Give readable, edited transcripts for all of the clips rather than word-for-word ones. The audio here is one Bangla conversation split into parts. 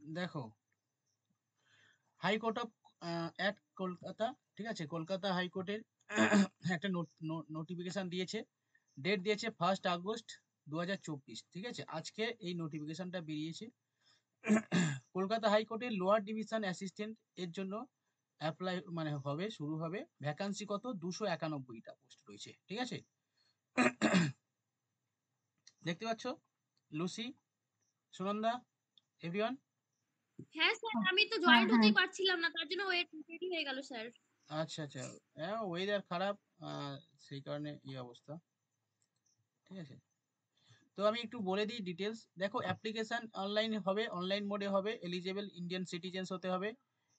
দেখো, হাইকোর্ট অফ অ্যাট কলকাতা, ঠিক আছে, কলকাতা হাইকোর্টের একটা নোটিফিকেশন দিয়েছে, ডেট দিয়েছে 1 আগস্ট 2024, ঠিক আছে, আজকে এই নোটিফিকেশনটা বেরিয়েছে। কলকাতা হাইকোর্টের লোয়ার ডিভিশন অ্যাসিস্ট্যান্ট এর জন্য অ্যাপ্লাই মানে হবে, শুরু হবে। ভ্যাকান্সি কত? 291টা পোস্ট রয়েছে, ঠিক আছে। দেখতে পাচ্ছ লুসি, সুনন্দা, এভরিওয়ান? হ্যাঁ স্যার, আমি তো হ্যাঁ জয়েন্ট হ্যাঁ হতেই পারছিলাম না, তার জন্য ওয়েট দেরি হয়ে গেল স্যার। আচ্ছা আচ্ছা, হ্যাঁ ওয়েদার খারাপ, সেই কারণে এই অবস্থা, ঠিক আছে। তো আমি একটু বলে দিই ডিটেলস। দেখো, অ্যাপ্লিকেশন অনলাইন হবে, অনলাইন মোডে হবে, এলিজেবল ইন্ডিয়ান সিটিজেন্স হতে হবে,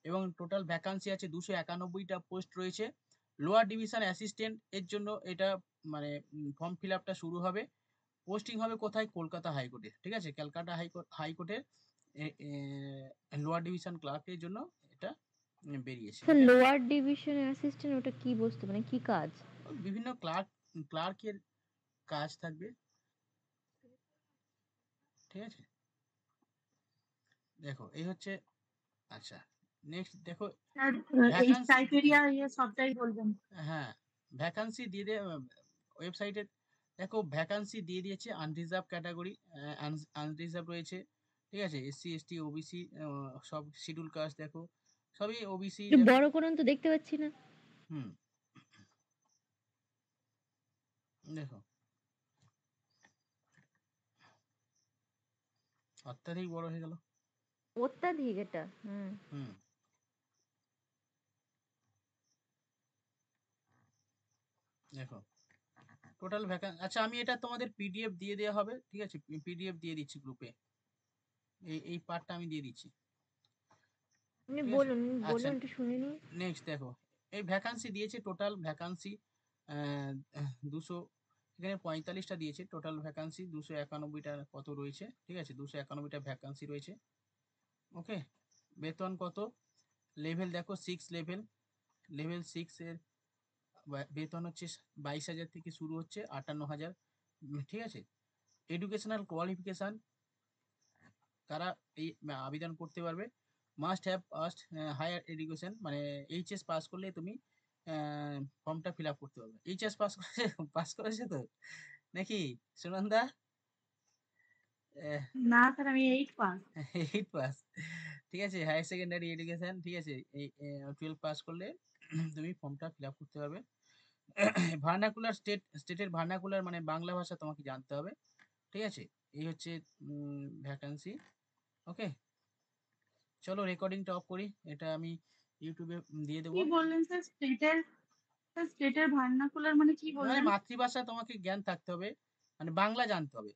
এবং টোটাল ভ্যাকান্সি আছে 291টা পোস্ট রয়েছে। লোয়ার ডিভিশন অ্যাসিস্ট্যান্ট এর জন্য এটা মানে ফর্ম ফিল আপটা শুরু হবে। পোস্টিং হবে কোথায়? কলকাতা হাইকোর্টে, ঠিক আছে, ক্যালকাটা হাইকোর্টের লোয়ার ডিভিশন ক্লার্কের জন্য এটা বেরিয়েছে। স্যার, লোয়ার ডিভিশন অ্যাসিস্ট্যান্ট ওটা কি বস্তু, মানে কি কাজ? বিভিন্ন ক্লার্কের কাজ থাকবে, ঠিক আছে। দেখো এই হচ্ছে, আচ্ছা নেক্সট দেখো, স্যার এই ভ্যাকান্সি, ক্রাইটেরিয়া সবটাই বলবেন। হ্যাঁ ভ্যাকান্সি দিয়ে দিয়ে ওয়েবসাইটে দেখো ভ্যাকান্সি দিয়ে দিয়েছে। আনরিজার্ভ ক্যাটাগরি, আনরিজার্ভ রয়েছে, ঠিক আছে, এসসি এসটি ওবিসি, সব শিডিউল কাস্ট দেখো, সবই ওবিসি একটু দেখো। বড় করুন তো, দেখতে পাচ্ছি না। হুম, দেখো অত্যাধিক বড় হয়ে গেল। অত্যাধিক এটা। হুম, দেখো টোটাল আচ্ছা আমি এটা তোমাদের পিডিএফ দিয়ে দেওয়া হবে, ঠিক আছে, পিডিএফ দিয়ে দিচ্ছি গ্রুপে, এই পার্টটা আমি দিয়ে দিচ্ছি, আপনি ঠিক আছে। বলুন আচ্ছা বলুন, একটু শুনে নিই। নেক্সট দেখো, এই ভ্যাকান্সি দিয়েছে, টোটাল ভ্যাকান্সি 200, এখানে 45টা দিয়েছে, টোটাল ভ্যাকান্সি 291টা কত রয়েছে, ঠিক আছে, 291টা ভ্যাকান্সি রয়েছে, ওকে। বেতন কত? লেভেল দেখো 6 লেভেল, লেভেল 6 এর বেতন হচ্ছে 22,000 থেকে শুরু হচ্ছে 58,000, ঠিক আছে। এডুকেশনাল কোয়ালিফিকেশন কারা এই আবেদন করতে পারবে? Must have passed higher education, মানে এইচএস পাস করলে তুমি ফর্মটা ফিল আপ করতে পারবে। এইচএস পাস করেছে, পাস করেছে তো নাকি সুনন্দা? না স্যার, আমি 8 পাস। 8 পাস, ঠিক আছে, হায়ার সেকেন্ডারি এডুকেশন, ঠিক আছে, এই 12 পাস করলে তুমি ফর্মটা ফিল আপ করতে পারবে। ভার্নাকুলার স্টেটের ভার্নাকুলার মানে বাংলা ভাষা তোমাকে জানতে হবে, ঠিক আছে। এই হচ্ছে ভ্যাকান্সি, ওকে। চলো রেকর্ডিংটা অফ করি, এটা আমি ইউটিউবে দিয়ে দেবো। কি বললেন স্যার? স্টেটের ভার্নাকুলার মানে কি মানে বললেন? মাতৃভাষা তোমাকে জ্ঞান থাকতে হবে, মানে বাংলা জানতে হবে,